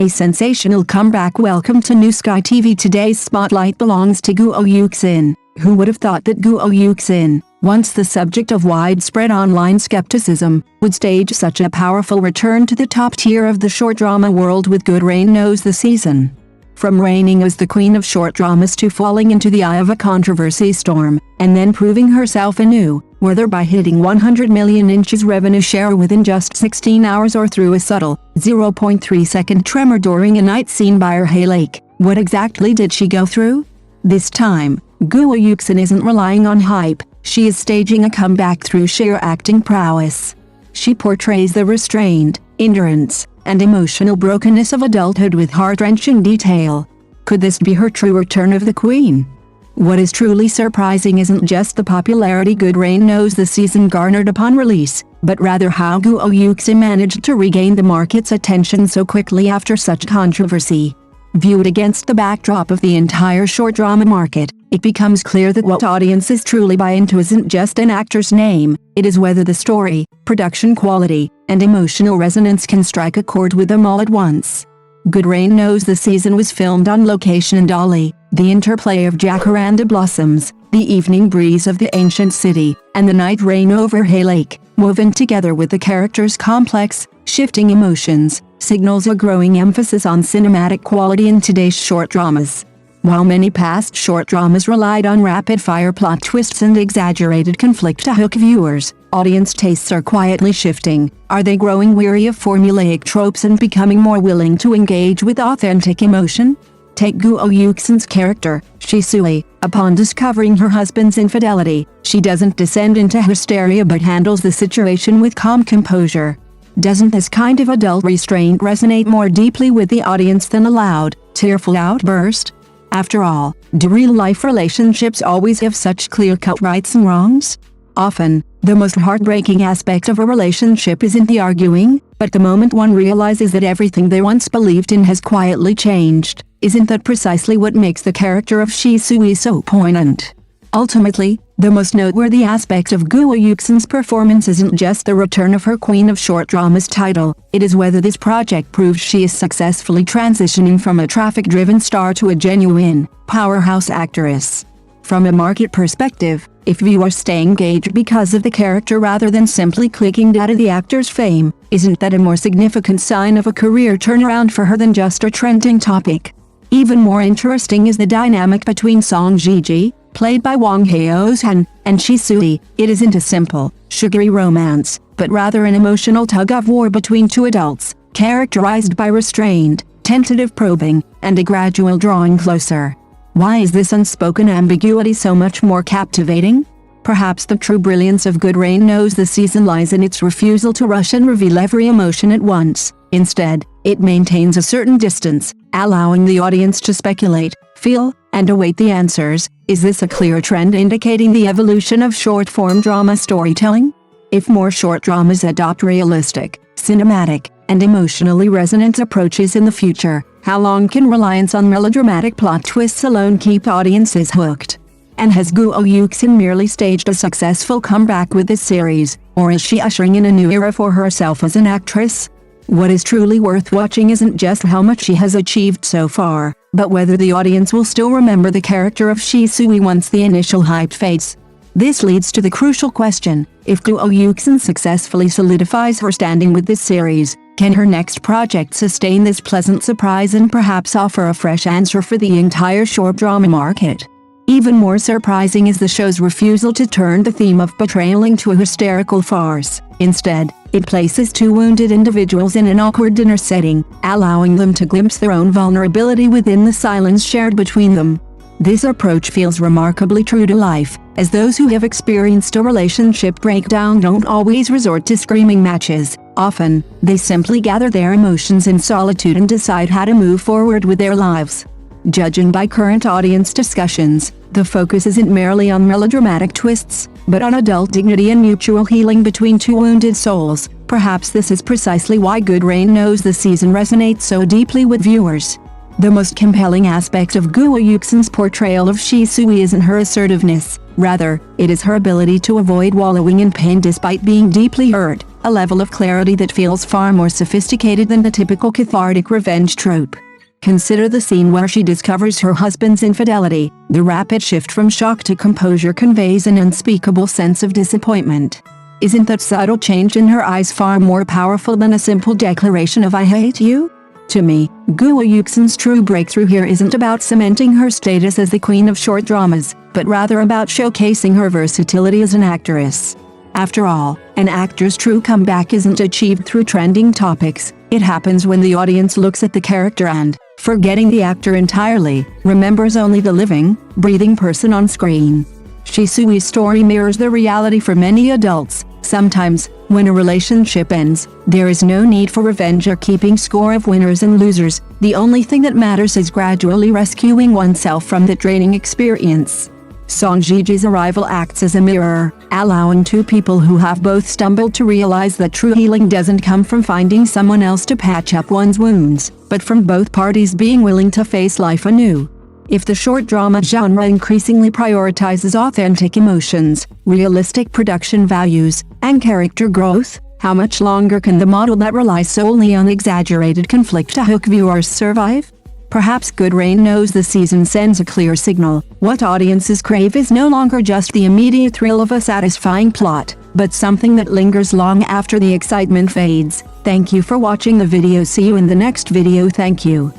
A sensational comeback. Welcome to New Sky TV. Today's spotlight belongs to Guo Yuxin. Who would have thought that Guo Yuxin, once the subject of widespread online skepticism, would stage such a powerful return to the top tier of the short drama world with Good Rain Knows the Season. From reigning as the queen of short dramas to falling into the eye of a controversy storm, and then proving herself anew, whether by hitting 100 million inches revenue share within just 16 hours or through a subtle, 0.3-second tremor during a night scene by her lake, what exactly did she go through? This time, Guo Yuxin isn't relying on hype, she is staging a comeback through sheer acting prowess. She portrays the restrained, endurance, and emotional brokenness of adulthood with heart-wrenching detail. Could this be her true return of the queen? What is truly surprising isn't just the popularity Good Rain Knows the Season garnered upon release, but rather how Guo Yuxin managed to regain the market's attention so quickly after such controversy. Viewed against the backdrop of the entire short drama market, it becomes clear that what audiences truly buy into isn't just an actor's name, it is whether the story, production quality, and emotional resonance can strike a chord with them all at once. Good Rain Knows the Season was filmed on location in Dali, the interplay of jacaranda blossoms, the evening breeze of the ancient city, and the night rain over Hay Lake, woven together with the characters' complex, shifting emotions, signals a growing emphasis on cinematic quality in today's short dramas. While many past short dramas relied on rapid-fire plot twists and exaggerated conflict to hook viewers, audience tastes are quietly shifting. Are they growing weary of formulaic tropes and becoming more willing to engage with authentic emotion? Take Guo Yuxin's character, Shisui. Upon discovering her husband's infidelity, she doesn't descend into hysteria but handles the situation with calm composure. Doesn't this kind of adult restraint resonate more deeply with the audience than a loud, tearful outburst? After all, do real-life relationships always have such clear-cut rights and wrongs? Often, the most heartbreaking aspect of a relationship isn't the arguing, but the moment one realizes that everything they once believed in has quietly changed. Isn't that precisely what makes the character of Shisui so poignant? Ultimately, the most noteworthy aspect of Guo Yuxin's performance isn't just the return of her Queen of Short Dramas title, it is whether this project proves she is successfully transitioning from a traffic-driven star to a genuine, powerhouse actress. From a market perspective, if viewers stay engaged because of the character rather than simply clicking out of the actor's fame, isn't that a more significant sign of a career turnaround for her than just a trending topic? Even more interesting is the dynamic between Song Jiji, played by Wang Haozhan, and Shisui. It isn't a simple, sugary romance, but rather an emotional tug-of-war between two adults, characterized by restrained, tentative probing, and a gradual drawing closer. Why is this unspoken ambiguity so much more captivating? Perhaps the true brilliance of Good Rain Knows the Season lies in its refusal to rush and reveal every emotion at once. Instead, it maintains a certain distance, allowing the audience to speculate, feel, and await the answers. Is this a clear trend indicating the evolution of short-form drama storytelling? If more short dramas adopt realistic, cinematic, and emotionally resonant approaches in the future, how long can reliance on melodramatic plot twists alone keep audiences hooked? And has Guo Yuxin merely staged a successful comeback with this series, or is she ushering in a new era for herself as an actress? What is truly worth watching isn't just how much she has achieved so far, but whether the audience will still remember the character of Shisui once the initial hype fades. This leads to the crucial question: if Guo Yuxin successfully solidifies her standing with this series, can her next project sustain this pleasant surprise and perhaps offer a fresh answer for the entire short drama market? Even more surprising is the show's refusal to turn the theme of betrayal into a hysterical farce. Instead, it places two wounded individuals in an awkward dinner setting, allowing them to glimpse their own vulnerability within the silence shared between them. This approach feels remarkably true to life, as those who have experienced a relationship breakdown don't always resort to screaming matches. Often, they simply gather their emotions in solitude and decide how to move forward with their lives. Judging by current audience discussions, the focus isn't merely on melodramatic twists, but on adult dignity and mutual healing between two wounded souls. Perhaps this is precisely why Good Rain Knows the Season resonates so deeply with viewers. The most compelling aspect of Guo Yuxin's portrayal of Shisui isn't her assertiveness, rather, it is her ability to avoid wallowing in pain despite being deeply hurt. a level of clarity that feels far more sophisticated than the typical cathartic revenge trope. Consider the scene where she discovers her husband's infidelity. The rapid shift from shock to composure conveys an unspeakable sense of disappointment. Isn't that subtle change in her eyes far more powerful than a simple declaration of "I hate you"? To me, Guo Yuxin's true breakthrough here isn't about cementing her status as the queen of short dramas, but rather about showcasing her versatility as an actress. After all, an actor's true comeback isn't achieved through trending topics. It happens when the audience looks at the character and, forgetting the actor entirely, remembers only the living, breathing person on screen. Shisui's story mirrors the reality for many adults. Sometimes, when a relationship ends, there is no need for revenge or keeping score of winners and losers. The only thing that matters is gradually rescuing oneself from the draining experience. Song Jiji's arrival acts as a mirror, allowing two people who have both stumbled to realize that true healing doesn't come from finding someone else to patch up one's wounds, but from both parties being willing to face life anew. If the short drama genre increasingly prioritizes authentic emotions, realistic production values, and character growth, how much longer can the model that relies solely on exaggerated conflict to hook viewers survive? Perhaps Good Rain knows the season sends a clear signal. What audiences crave is no longer just the immediate thrill of a satisfying plot, but something that lingers long after the excitement fades. Thank you for watching the video. See you in the next video. Thank you.